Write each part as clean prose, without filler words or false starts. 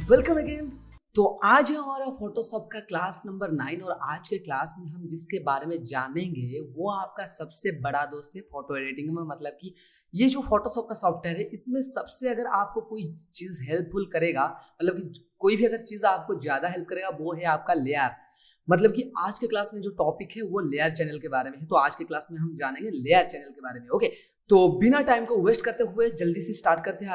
Welcome again. तो आज है हमारा फोटोशॉप का क्लास नंबर 9 और आज के क्लास में हम जिसके बारे में जानेंगे वो आपका सबसे बड़ा दोस्त है फोटो एडिटिंग में। मतलब कि ये जो फोटोशॉप का सॉफ्टवेयर है इसमें सबसे अगर आपको कोई चीज़ हेल्पफुल करेगा, मतलब कि कोई भी अगर चीज़ आपको ज़्यादा हेल्प करेगा वो है आपका लेयर। मतलब कि आज के क्लास में जो टॉपिक है वो लेयर चैनल के बारे में है। तो आज के क्लास में हम जानेंगे लेयर चैनल के बारे में। ओके, तो बिना टाइम को वेस्ट करते हुए जल्दी से स्टार्ट करते हैं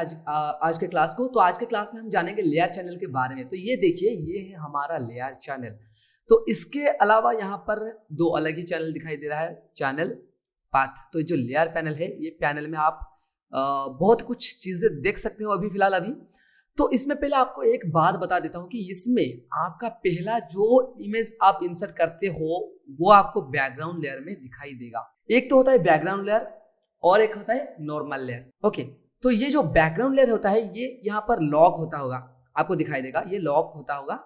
आज के क्लास को। तो आज के क्लास में हम जानेंगे लेयर चैनल के बारे में। तो ये देखिए, ये है हमारा लेयर चैनल। तो इसके अलावा यहाँ पर दो अलग ही चैनल दिखाई दे रहा है, चैनल पाथ। तो जो लेयर पैनल है, ये पैनल में आप बहुत कुछ चीजें देख सकते हो अभी। तो इसमें पहले आपको एक बात बता देता हूँ कि इसमें आपका पहला जो इमेज आप इंसर्ट करते हो वो आपको बैकग्राउंड लेयर में दिखाई देगा। एक तो होता है बैकग्राउंड लेयर और एक होता है नॉर्मल लेयर। ओके, तो ये जो बैकग्राउंड लेयर होता है ये यहाँ पर लॉक होता होगा, आपको दिखाई देगा, ये लॉक होता होगा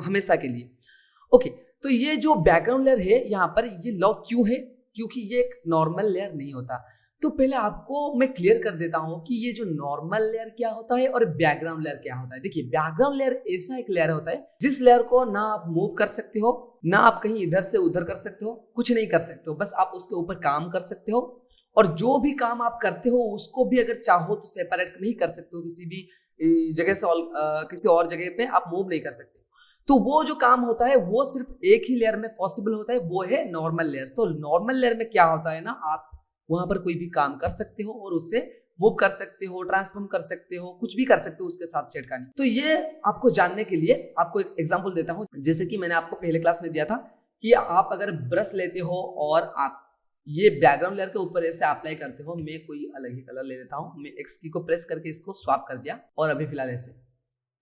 हमेशा के लिए। ओके, तो ये जो बैकग्राउंड लेयर है यहाँ पर ये लॉक क्यों है? क्योंकि ये एक नॉर्मल लेयर नहीं होता। तो पहले आपको मैं क्लियर कर देता हूं कि ये जो नॉर्मल लेयर क्या होता है और बैकग्राउंड लेयर क्या होता है। देखिए, बैकग्राउंड लेयर ऐसा एक लेयर होता है जिस लेयर को ना आप मूव कर सकते हो, ना आप कहीं इधर से उधर कर सकते हो, कुछ नहीं कर सकते हो, बस आप उसके ऊपर काम कर सकते हो। और जो भी काम आप करते हो उसको भी अगर चाहो तो सेपरेट नहीं कर सकते हो, किसी भी जगह से किसी और जगह पे आप मूव नहीं कर सकते। तो वो जो काम होता है वो सिर्फ एक ही लेयर में पॉसिबल होता है, वो है नॉर्मल लेयर। तो नॉर्मल लेयर में क्या होता है ना, आप वहां पर कोई भी काम कर सकते हो और उससे मूव कर सकते हो, ट्रांसफॉर्म कर सकते हो, कुछ भी कर सकते हो उसके साथ छेड़खानी। तो ये आपको जानने के लिए आपको एक एग्जांपल देता हूं। जैसे कि मैंने आपको पहले क्लास में दिया था कि आप अगर ब्रश लेते हो और आप ये बैकग्राउंड लेयर के ऊपर ऐसे अप्लाई करते हो, मैं कोई अलग ही कलर ले लेता हूं, मैं एक्स की को प्रेस करके इसको स्वैप कर दिया और अभी फिलहाल ऐसे।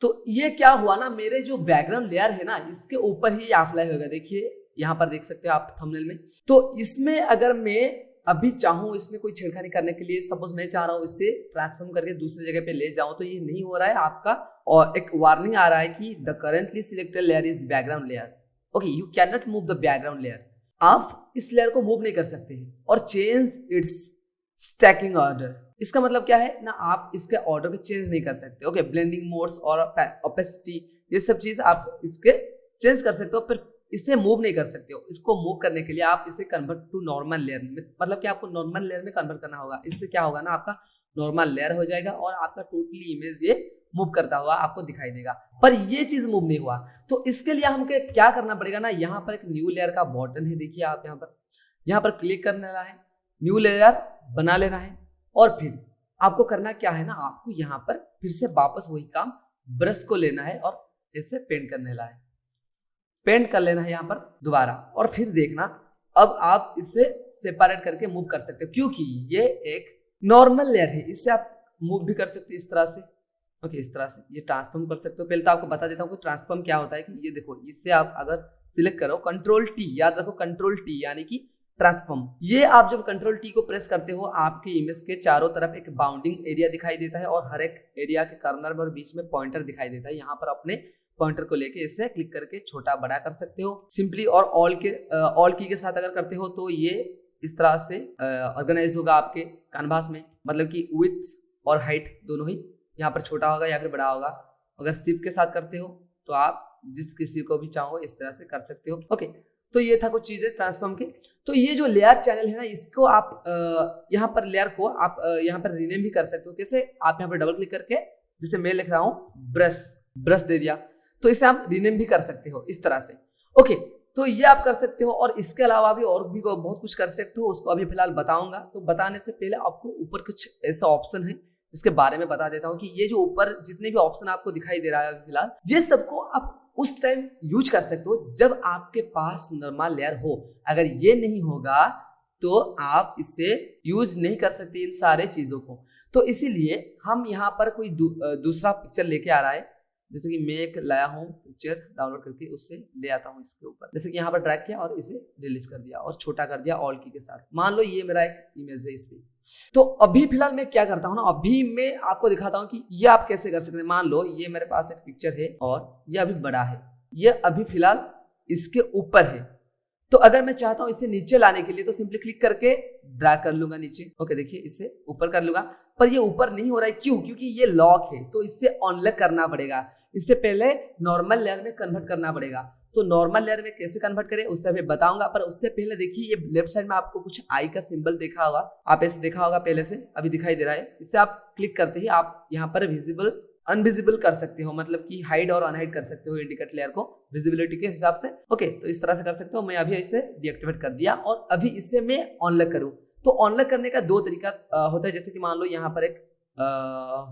तो ये क्या हुआ ना, मेरे जो बैकग्राउंड लेयर है ना इसके ऊपर ही अप्लाई होगा। देखिए यहाँ पर देख सकते हो आप थंबनेल में। तो इसमें अगर मैं अभी चाहूँ इसमें कोई छेड़खानी करने के लिए, सपोज मैं चाह रहा हूँ इससे ट्रांसफॉर्म करके दूसरी जगह पे ले जाऊं, तो ये नहीं हो रहा है आपका। और एक वार्निंग आ रहा है कि the currently selected layer is background layer. Okay, you can not move the background layer. आप इस लेयर को मूव नहीं कर सकते हैं और चेंज इट्स स्टैकिंग ऑर्डर। इसका मतलब क्या है ना, आप इसके ऑर्डर को चेंज नहीं कर सकते। ओके, ब्लेंडिंग मोड्स और ओपेसिटी, ये सब चीज आप इसके चेंज कर सकते हो, फिर इसे मूव नहीं कर सकते हो। इसको मूव करने के लिए आप इसे कन्वर्ट टू नॉर्मल लेयर में, मतलब कि आपको नॉर्मल लेयर में कन्वर्ट करना होगा। इससे क्या होगा ना, आपका नॉर्मल लेयर हो जाएगा और आपका टोटली इमेज ये मूव करता हुआ आपको दिखाई देगा। पर ये चीज मूव नहीं हुआ, तो इसके लिए हमको क्या करना पड़ेगा ना, यहाँ पर एक न्यू लेयर का बटन है, देखिए आप यहाँ पर क्लिक करने वाला है, न्यू लेयर बना लेना है। और फिर आपको करना क्या है ना, आपको यहाँ पर फिर से वापस वही काम, ब्रश को लेना है और इससे पेंट करने वाला है, पेंट कर लेना है यहाँ पर दोबारा। और फिर देखना अब आप इससे सेपरेट करके मूव कर सकते हो, क्योंकि ये एक नॉर्मल लेयर है, इससे आप मूव भी कर सकते हो इस तरह से। ओके, इस तरह से ये ट्रांसफॉर्म कर सकते हो। पहले तो आपको बता देता हूँ कि ट्रांसफॉर्म क्या होता है। कि ये देखो, इससे आप अगर सिलेक्ट करो कंट्रोल टी, याद रखो कंट्रोल टी यानी कि ट्रांसफॉर्म। ये आप जब कंट्रोल टी को प्रेस करते हो आपके इमेज के चारों तरफ एक बाउंडिंग एरिया दिखाई देता है और हर एक एरिया के कॉर्नर में और बीच में पॉइंटर दिखाई देता है। यहाँ पर अपने पॉइंटर को लेके इसे क्लिक करके छोटा बड़ा कर सकते हो सिंपली। और ऑल की के साथ अगर करते हो तो ये इस तरह से ऑर्गेनाइज होगा आपके कैनवास में, मतलब कि विड्थ और हाइट दोनों ही यहाँ पर छोटा होगा या फिर बड़ा होगा। अगर शिफ्ट के साथ करते हो तो आप जिस किसी को भी चाहो इस तरह से कर सकते हो। ओके, तो ये था कुछ चीजें ट्रांसफॉर्म की। तो ये जो लेयर चैनल है ना, इसको आप यहाँ पर लेयर को आप यहाँ पर रीनेम भी कर सकते हो। कैसे? आप यहाँ पर डबल क्लिक करके, जैसे मैं लिख रहा हूँ ब्रश दे दिया, तो इसे आप रीनेम भी कर सकते हो इस तरह से। ओके, तो ये आप कर सकते हो। और इसके अलावा भी और भी बहुत कुछ कर सकते हो, उसको अभी फिलहाल बताऊंगा। तो बताने से पहले आपको ऊपर कुछ ऐसा ऑप्शन है जिसके बारे में बता देता हूँ कि ये जो ऊपर जितने भी ऑप्शन आपको दिखाई दे रहा है फिलहाल, ये सबको आप उस टाइम यूज कर सकते हो जब आपके पास नॉर्मल लेयर हो। अगर ये नहीं होगा तो आप इससे यूज नहीं कर सकते इन सारे चीजों को। तो इसीलिए हम यहाँ पर कोई दूसरा पिक्चर लेके आ रहा है, जैसे कि मैं एक लाया हूँ पिक्चर डाउनलोड करके, उससे ले आता हूँ इसके ऊपर। जैसे कि यहाँ पर ड्रैग किया और इसे रिलीज कर दिया और छोटा कर दिया ऑल की के साथ। मान लो ये मेरा एक इमेज है इस पे। तो अभी फिलहाल मैं क्या करता हूँ ना, अभी मैं आपको दिखाता हूँ कि ये आप कैसे कर सकते हैं। मान लो ये मेरे पास एक पिक्चर है और ये अभी बड़ा है, ये अभी फिलहाल इसके ऊपर है। तो अगर मैं चाहता हूँ इसे नीचे लाने के लिए तो सिंपली क्लिक करके ड्रैग कर लूंगा नीचे। ओके देखिए इसे ऊपर कर लूंगा, पर ये ऊपर नहीं हो रहा है, क्यों? क्योंकि ये लॉक है, तो इससे अनलॉक करना पड़ेगा। इससे पहले नॉर्मल लेयर में कन्वर्ट करना पड़ेगा। तो नॉर्मल लेयर में कैसे कन्वर्ट करें उससे अभी बताऊंगा, पर उससे पहले देखिए ये लेफ्ट साइड में आपको कुछ आई का सिंबल देखा होगा, आप ऐसे देखा होगा पहले से, अभी दिखाई दे रहा है। इससे आप क्लिक करते ही आप यहाँ पर विजिबल अनविजिबल कर सकते हो, मतलब कि हाइड और अनहाइड कर सकते हो इंडिकेट लेयर को विजिबिलिटी के हिसाब से। ओके तो इस तरह से कर सकते हो। मैं अभी इसे डीएक्टिवेट कर दिया और अभी इसे मैं अनलॉक करूँ तो अनलॉक करने का दो तरीका होता है। जैसे कि मान लो यहाँ पर एक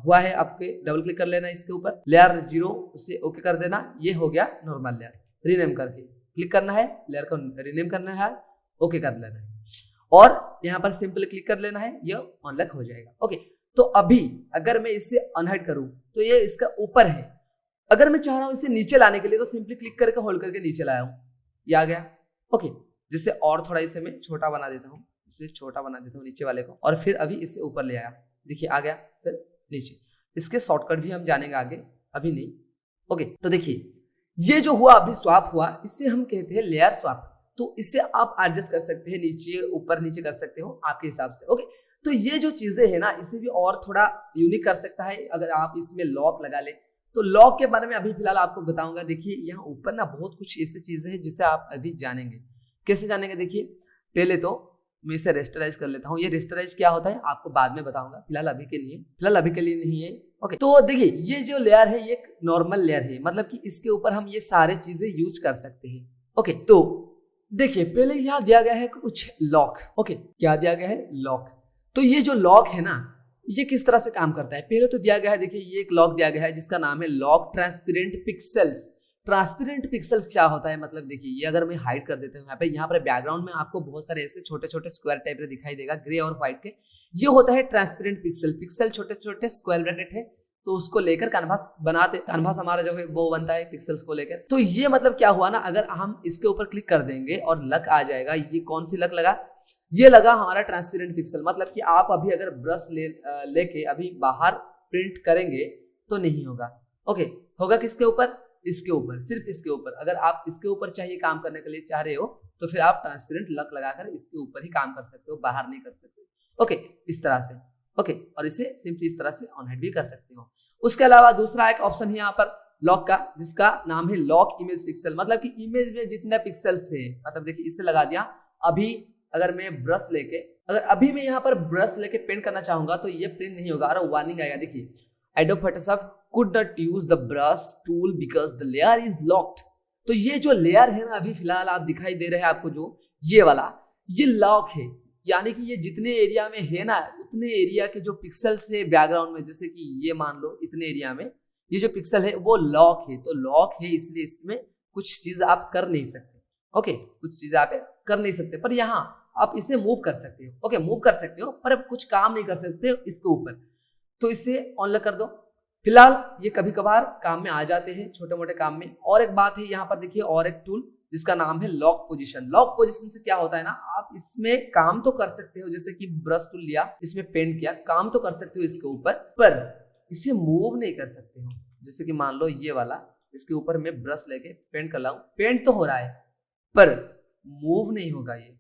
हुआ है, आपके डबल क्लिक कर लेना इसके ऊपर, लेयर 0 उसे ओके कर देना, ये हो गया नॉर्मल लेयर। रीनेम करके क्लिक करना है, लेयर को रीनेम करना है, ओके कर लेना है और यहाँ पर सिंपल क्लिक कर लेना है, ये अनलॉक हो जाएगा। ओके तो अभी अगर मैं इसे अनहाइड करूं तो ये इसका ऊपर है। अगर मैं चाह रहा हूं इसे नीचे लाने के लिए तो सिंपली क्लिक करके होल्ड करके नीचे लाया हूं, ये आ गया। ओके जिससे और थोड़ा इसे मैं छोटा बना देता हूं, इसे छोटा बना देता हूं नीचे वाले को, और फिर अभी इसे ऊपर ले आया, देखिए आ गया, फिर नीचे। इसके शॉर्टकट भी हम जानेंगे आगे, अभी नहीं। ओके तो देखिए ये जो हुआ अभी स्वैप हुआ, इससे हम कहते हैं लेयर स्वैप। तो इससे आप एडजस्ट कर सकते हैं, नीचे ऊपर नीचे कर सकते हो आपके हिसाब से। ओके तो ये जो चीजें है ना, इसे भी और थोड़ा यूनिक कर सकता है अगर आप इसमें लॉक लगा ले। तो लॉक के बारे में अभी फिलहाल आपको बताऊंगा। देखिए यहाँ ऊपर ना बहुत कुछ ऐसी चीजें हैं जिसे आप अभी जानेंगे। कैसे जानेंगे? देखिए पहले तो मैं इसे रेस्टराइज कर लेता हूँ। ये रेस्टराइज क्या होता है आपको बाद में बताऊंगा, फिलहाल अभी के लिए नहीं है। ओके तो देखिए ये जो लेयर है ये एक नॉर्मल लेयर है, मतलब कि इसके ऊपर हम ये सारे चीजें यूज कर सकते हैं। ओके तो देखिए पहले यहाँ दिया गया है कुछ लॉक। ओके क्या दिया गया है? लॉक। तो ये जो लॉक है ना, ये किस तरह से काम करता है? पहले तो दिया गया है, देखिए ये एक लॉक दिया गया है जिसका नाम है lock transparent pixels. Transparent pixels क्या होता है? मतलब देखिए ये अगर मैं हाइड कर देता हूँ यहाँ पर बैकग्राउंड में आपको बहुत सारे ऐसे छोटे छोटे स्क्वायर टाइप के दिखाई देगा, ग्रे और व्हाइट के। ये होता है ट्रांसपेरेंट पिक्सल। पिक्सल छोटे छोटे स्क्वायर ब्रैकेट है, तो उसको लेकर कैनवास बनाते, कैनवास हमारा जो है वो बनता है पिक्सेल्स को लेकर। तो ये मतलब क्या हुआ ना, अगर हम इसके ऊपर क्लिक कर देंगे और लक आ जाएगा। ये कौन सी लक लगा? ये लगा हमारा ट्रांसपेरेंट पिक्सल। मतलब कि आप अभी अगर ब्रश लेके अभी बाहर प्रिंट करेंगे तो नहीं होगा। ओके होगा किसके ऊपर? इसके ऊपर, सिर्फ इसके ऊपर। अगर आप इसके ऊपर चाहिए काम करने के लिए चाह रहे हो तो फिर आप ट्रांसपेरेंट लक लगाकर इसके ऊपर ही काम कर सकते हो, बाहर नहीं कर सकते। ओके इस तरह से। ओके और इसे सिंपली इस तरह से ऑन हाइड भी कर सकते हो। उसके अलावा दूसरा एक ऑप्शन है यहाँ पर लॉक का, जिसका नाम है लॉक इमेज पिक्सल। मतलब कि इमेज में जितने पिक्सल्स है, मतलब देखिए इसे लगा दिया। अभी अगर मैं ब्रश लेके, अगर अभी मैं यहाँ पर ब्रश लेके पेंट करना चाहूंगा तो ये प्रिंट नहीं होगा और वार्निंग आएगा। देखिए adobe Photoshop could not use the brush tool because the layer is locked। तो ये जो लेयर है ना अभी फिलहाल आप दिखाई दे रहे हैं आपको, जो ये वाला ये लॉक है। यानी कि ये जितने एरिया में है ना, उतने एरिया के जो पिक्सल्स है बैकग्राउंड में, जैसे कि ये मान लो इतने एरिया में ये जो पिक्सल है वो लॉक है। तो लॉक है इसलिए इसमें कुछ चीज आप कर नहीं सकते। ओके कुछ चीज आप कर नहीं सकते, पर यहाँ आप इसे मूव कर सकते हो। ओके मूव कर सकते हो पर कुछ काम नहीं कर सकते इसके ऊपर। तो इसे ऑन कर दो। फिलहाल ये कभी कभार काम में आ जाते हैं, छोटे मोटे काम में। और एक बात है यहाँ पर देखिए, और एक टूल जिसका नाम है लॉक पोजीशन। लॉक पोजीशन से क्या होता है ना, आप इसमें काम तो कर सकते हो, जैसे कि ब्रश टूल लिया, इसमें पेंट किया, काम तो कर सकते हो इसके ऊपर, पर इसे मूव नहीं कर सकते हो। जैसे कि मान लो ये वाला, इसके ऊपर मैं ब्रश लेके पेंट कर रहा हूँ, पेंट तो हो रहा है पर मूव नहीं होगा। ये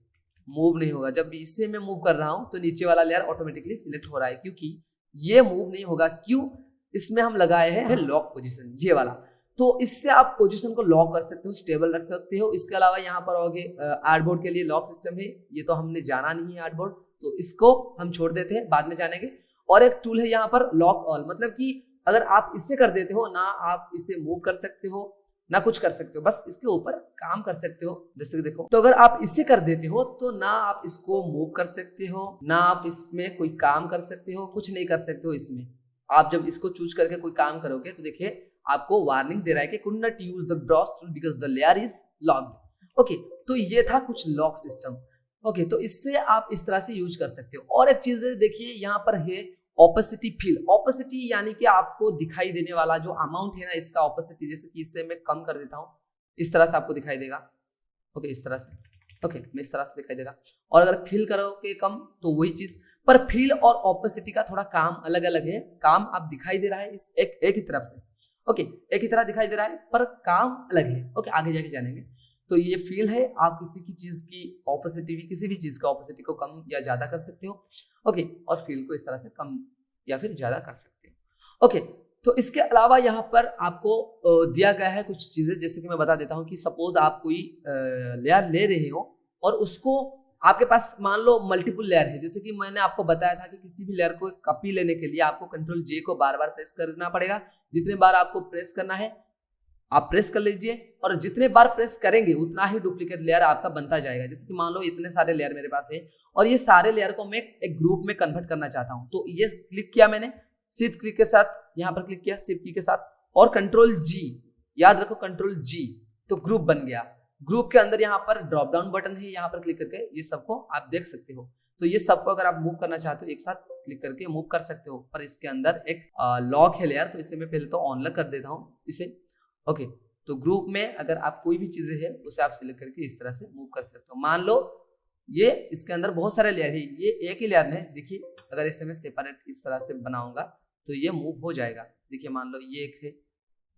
मूव नहीं होगा। जब इसे मैं मूव कर रहा हूँ तो नीचे वाला लेयर ऑटोमेटिकली सिलेक्ट हो रहा है, क्योंकि ये मूव नहीं होगा। क्यों? इसमें हम लगाए हैं लॉक पोजीशन, ये वाला। तो इससे आप पोजीशन को लॉक कर सकते हो, स्टेबल रख सकते हो। इसके अलावा यहाँ पर होगे आर्टबोर्ड के लिए लॉक सिस्टम है, ये तो हमने जाना नहीं है आर्टबोर्ड, तो इसको हम छोड़ देते हैं, बाद में जानेंगे। और एक टूल है यहाँ पर लॉक ऑल, मतलब कि अगर आप इससे कर देते हो ना, आप इसे मूव कर सकते हो ना कुछ कर सकते हो, बस इसके ऊपर काम कर सकते हो। जैसे कि देखो, तो अगर आप इससे कर देते हो तो ना आप इसको मूव कर सकते हो, ना आप इसमें कोई काम कर सकते हो, कुछ नहीं कर सकते हो इसमें। आप जब इसको चूज करके कोई काम करोगे तो देखिए आपको वार्निंग दे रहा है कि could not use the brush tool because the layer is locked. Okay तो ये था कुछ लॉक सिस्टम। ओके तो इससे आप इस तरह से यूज कर सकते हो। और एक चीज देखिए यहाँ पर है ऑपेसिटी फिल। ऑपेसिटी यानी कि आपको दिखाई देने वाला जो अमाउंट है ना, इसका ऑपेसिटी, जैसे कि इसे मैं कम कर देता हूँ, इस तरह से आपको दिखाई देगा। ओके इस तरह से, ओके मैं इस तरह से दिखाई देगा। और अगर फिल करोगे कम तो वही चीज, पर फिल और ऑपेसिटी का थोड़ा काम अलग अलग है। काम आप दिखाई दे रहा है इस एक ही तरफ से, ओके एक ही तरह दिखाई दे रहा है, पर काम अलग है। ओके आगे जाके जानेंगे। तो ये फील है, आप किसी की चीज की ऑपोजिटिविटी, किसी भी चीज का ऑपोजिटिव को कम या ज्यादा कर सकते हो। ओके, और फील को इस तरह से कम या फिर ज्यादा कर सकते हो। ओके, तो इसके अलावा यहाँ पर आपको दिया गया है कुछ चीजें, जैसे कि मैं बता देता हूँ कि सपोज आप कोई लेयर ले रहे हो और उसको आपके पास मान लो मल्टीपल लेयर है, जैसे कि मैंने आपको बताया था कि किसी भी लेयर को कॉपी लेने के लिए आपको कंट्रोल जे को बार बार प्रेस करना पड़ेगा। जितने बार आपको प्रेस करना है आप प्रेस कर लीजिए, और जितने बार प्रेस करेंगे उतना ही डुप्लीकेट लेयर आपका बनता जाएगा। जैसे कि मान लो इतने सारे लेयर मेरे पास है और ये सारे लेयर को मैं एक ग्रुप में कन्वर्ट करना चाहता हूं, तो ये क्लिक किया मैंने, शिफ्ट क्लिक के साथ यहाँ पर क्लिक किया शिफ्ट की के साथ, और कंट्रोल जी, याद रखो कंट्रोल जी, तो ग्रुप बन गया। ग्रुप के अंदर यहाँ पर ड्रॉप डाउन बटन है, यहाँ पर क्लिक करके ये सबको आप देख सकते हो। तो ये सबको अगर आप मूव करना चाहते हो एक साथ क्लिक करके मूव कर सकते हो, पर इसके अंदर एक लॉक है लेयर, तो इसे मैं पहले तो ऑन कर देता हूँ इसे। ओके, तो ग्रुप में अगर आप कोई भी चीजें है उसे आप सिलेक्ट करके इस तरह से मूव कर सकते हो। मान लो ये इसके अंदर बहुत सारे लेयर है, ये एक ही लेयर है, देखिए अगर इसे मैं सेपरेट इस तरह से बनाऊंगा तो ये मूव हो जाएगा। देखिए मान लो ये एक है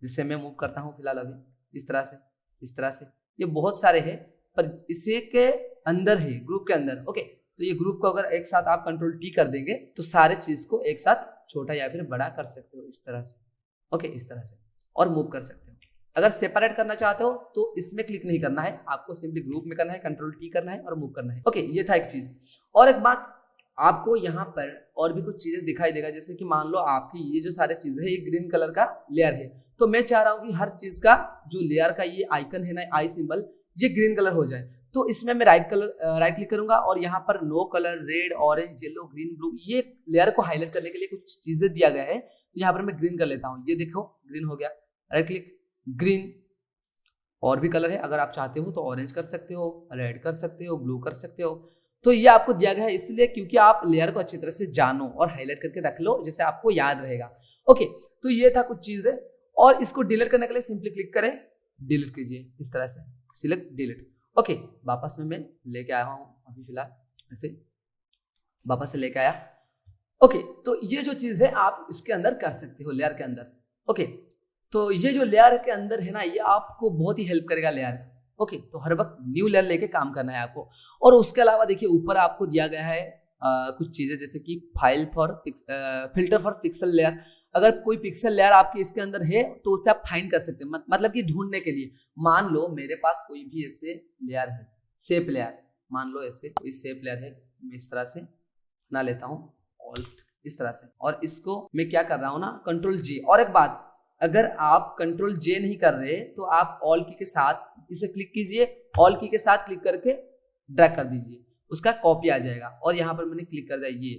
जिससे मैं मूव करता हूँ फिलहाल अभी इस तरह से, ये बहुत सारे हैं पर इसे के अंदर है, ग्रुप के अंदर। ओके, तो ये ग्रुप को अगर एक साथ आप कंट्रोल टी कर देंगे तो सारे चीज को एक साथ छोटा या फिर बड़ा कर सकते हो इस तरह से। ओके, इस तरह से और मूव कर सकते हो। अगर सेपरेट करना चाहते हो तो इसमें क्लिक नहीं करना है, आपको सिंपली ग्रुप में करना है, कंट्रोल टी करना है और मूव करना है। ओके, ये था एक चीज। और एक बात, आपको यहाँ पर और भी कुछ चीजें दिखाई देगा, जैसे कि मान लो आपकी ये जो सारे चीजें है ये ग्रीन कलर का लेयर है, तो मैं चाह रहा हूँ कि हर चीज का जो लेयर का ये आइकन है ना, आई सिंबल, ये ग्रीन कलर हो जाए। तो इसमें मैं राइट क्लिक करूंगा और यहाँ पर no colour, red, orange, yellow, green, blue, ये लेयर को हाईलाइट करने के लिए कुछ चीजें दिया गया है। तो यहाँ पर मैं ग्रीन कर लेता हूँ, ये देखो ग्रीन हो गया, राइट क्लिक, ग्रीन। और भी कलर है, अगर आप चाहते हो तो ऑरेंज कर सकते हो, रेड कर सकते हो, ब्लू कर सकते हो। तो ये आपको दिया गया है इसलिए क्योंकि आप लेयर को अच्छी तरह से जानो और हाईलाइट करके रख लो, जैसे आपको याद रहेगा। ओके, तो ये था कुछ चीजें। और इसको डिलीट करने के लिए सिंपली क्लिक करें, डिलीट कीजिए इस तरह से, सिलेक्ट डिलीट। ओके, वापस में मैं लेके आया हूँ अभी फिलहाल ऐसे, वापस से लेके आया। ओके, तो ये जो चीज है आप इसके अंदर कर सकते हो लेयर के अंदर। ओके, तो ये जो लेयर के अंदर है ना, ये आपको बहुत ही हेल्प करेगा लेयर। ओके, तो हर वक्त न्यू लेयर लेके काम करना है आपको। और उसके अलावा देखिए ऊपर आपको दिया गया है कुछ चीजें, जैसे कि फिल्टर फॉर पिक्सल लेयर। अगर कोई पिक्सल लेयर आपके इसके अंदर है तो उसे आप फाइंड कर सकते हैं, मतलब कि ढूंढने के लिए। मान लो मेरे पास कोई भी ऐसे लेयर है, शेप लेयर, मान लो ऐसे कोई शेप लेयर है, मैं इस तरह से बना लेता हूँ, ऑल्ट इस तरह से, और इसको मैं क्या कर रहा हूँ ना, कंट्रोल जे। और एक बात, अगर आप कंट्रोल जे नहीं कर रहे तो आप ऑल की के साथ इसे क्लिक कीजिए, ऑल की के साथ क्लिक करके ड्रैग कर दीजिए, उसका कॉपी आ जाएगा। और यहाँ पर मैंने क्लिक कर दिया ये,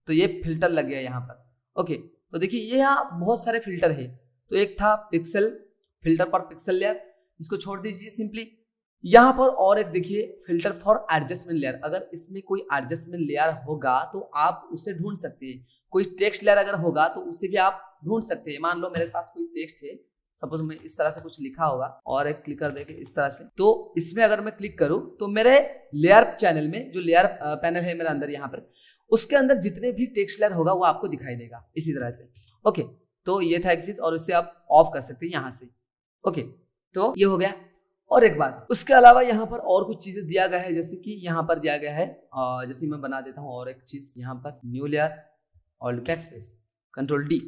तो ये फिल्टर लग गया यहाँ पर। ओके, तो देखिए ये यहाँ बहुत सारे फिल्टर है। तो एक था पिक्सल, फिल्टर पर पिक्सल लेयर, इसको छोड़ दीजिए सिंपली। यहाँ पर और एक देखिए फिल्टर फॉर एडजस्टमेंट लेयर, अगर इसमें कोई एडजस्टमेंट लेयर होगा तो आप उसे ढूंढ सकते हैं। कोई टेक्स्ट लेयर अगर होगा तो उसे भी आप ढूंढ सकते हैं। मान लो मेरे पास कोई टेक्स्ट है, सपोज मैं इस तरह से कुछ लिखा होगा और एक क्लिक कर देंगे इस तरह से, तो इसमें अगर मैं क्लिक करूं तो मेरे लेयर चैनल में जो लेयर पैनल है मेरे अंदर यहाँ पर, उसके अंदर जितने भी टेक्स्ट लेयर होगा वो आपको दिखाई देगा इसी तरह से। ओके, तो ये था एक चीज, और इसे आप ऑफ कर सकते हैं यहाँ से। ओके, तो ये हो गया। और एक बात, उसके अलावा यहाँ पर और कुछ चीजें दिया गया है, जैसे कि यहाँ पर दिया गया है, जैसे मैं बना देता हूँ और एक चीज यहाँ पर, new layer, alt backspace, control D.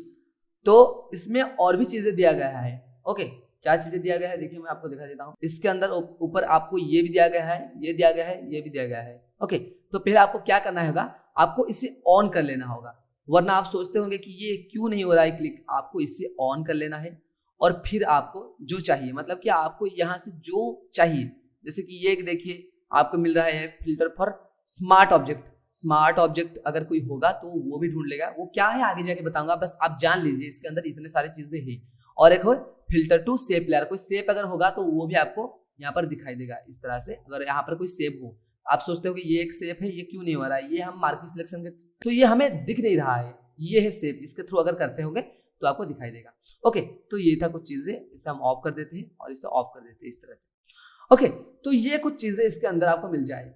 तो इसमें और भी चीजें दिया गया है। ओके, क्या चीजें दिया गया है देखिए मैं आपको दिखा देता हूँ। इसके अंदर ऊपर आपको ये भी दिया गया है, ये दिया गया है, ये भी दिया गया है। ओके, तो पहले आपको क्या करना होगा, आपको इसे ऑन कर लेना होगा, वरना आप सोचते होंगे कि ये क्यों नहीं हो रहा है क्लिक। आपको इसे ऑन कर लेना है और फिर आपको जो चाहिए, मतलब कि आपको यहाँ से जो चाहिए, जैसे कि ये देखिए आपको मिल रहा है filter for smart object. Smart object अगर कोई होगा तो वो भी ढूंढ लेगा, वो क्या है आगे जाके बताऊंगा, बस आप जान लीजिए इसके अंदर इतने सारी चीजें हैं। और एक हो फिल्टर टू शेप लेयर, कोई शेप अगर होगा तो वो भी आपको यहाँ पर दिखाई देगा इस तरह से। अगर यहाँ पर कोई शेप हो, आप सोचते हो कि ये एक शेप है, ये क्यों नहीं हो रहा है, ये हम मार्किंग सिलेक्शन के, तो ये हमें दिख नहीं रहा है, ये है शेप, इसके थ्रू अगर करते होंगे तो आपको दिखाई देगा। ओके, तो ये था कुछ चीजें, इसे हम ऑफ कर देते हैं और इसे ऑफ कर देते हैं इस तरह से। ओके, तो ये कुछ चीजें इसके अंदर आपको मिल जाए।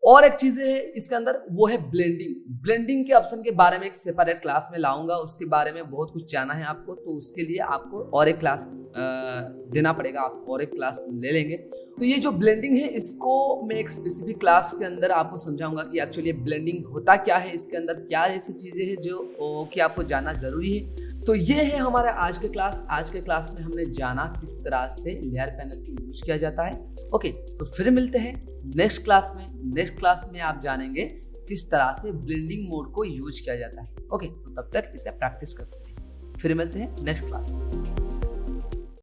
और एक चीज है इसके अंदर, वो है ब्लेंडिंग। ब्लेंडिंग के ऑप्शन के बारे में एक सेपरेट क्लास में लाऊंगा, उसके बारे में बहुत कुछ जाना है आपको, तो उसके लिए आपको और एक क्लास देना पड़ेगा, आप और एक क्लास ले लेंगे। तो ये जो ब्लेंडिंग है इसको मैं एक स्पेसिफिक क्लास के अंदर आपको समझाऊंगा कि एक्चुअली ब्लेंडिंग होता क्या है, इसके अंदर क्या ऐसी चीजें हैं जो कि आपको जानना जरूरी है। तो ये है हमारा आज के क्लास। आज के क्लास में हमने जाना किस तरह से लेयर पैनल को यूज किया जाता है। ओके, तो फिर मिलते हैं नेक्स्ट क्लास में। नेक्स्ट क्लास में आप जानेंगे किस तरह से ब्लेंडिंग मोड को यूज किया जाता है। ओके, तो तब तक इसे प्रैक्टिस करते हैं, फिर मिलते हैं नेक्स्ट क्लास में।